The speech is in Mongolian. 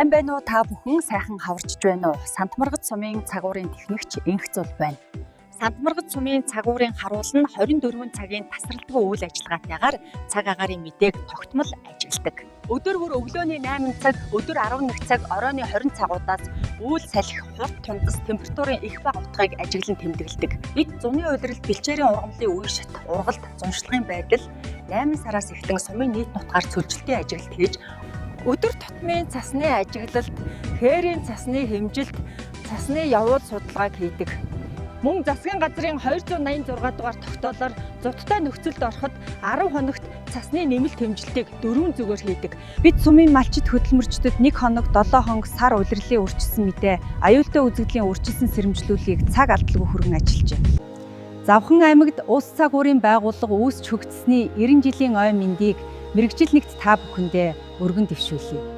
Сайн байна уу та бүхэн, сайхан хаварчж байна уу? Сантмаргад сумын цагуурын техникч Энх Зул байна. Сантмаргад сумын цагуурын харуул нь 24 цагийн тасралтгүй үйл ажиллагаатайгаар цаг агаарын мэдээг тогтмол ажигладаг. Өдөр бүр өглөөний 8 цаг, өдөр 11 цаг, оройны 20 цагуудаас үйл салхи, хурд тундас, температурын их бага утгыг ажиглан тэмдэглэдэг. Бид зуны удирдал бэлчээрийн ургамлын үе шат, ургалт, зуншлагын байдал 8 сараас эхлэн сумын нийт нутгаар цөлжилтийн ажилт хийж өдөр тутмын цасны ажиглалт, хээрийн цасны хэмжилт, цасны явуул судалгааг хийдэг. Мөн засгийн газрын 286 дугаар тогтоолоор зодтой нөхцөлд ороход 10 хоногт цасны нэмэлт хэмжилтийг 4 зүгээр хийдэг. Бид сумын малчид хөдөлмөрчдөд 1 хоног 7 хоног сар улирлын үржилсэн мэдээ, аюултай үзэгдлийн үржилсэн сэрэмжлүүлгийг цаг алдалгүй хүргэн ажиллаж байна. Завхан аймагт улс цагуурын байгууллага үүсч хөгжсөний 90 жилийн ой мэндийг мэргэжил нэгт та бүхэндээ өргөн дэвшүүлье.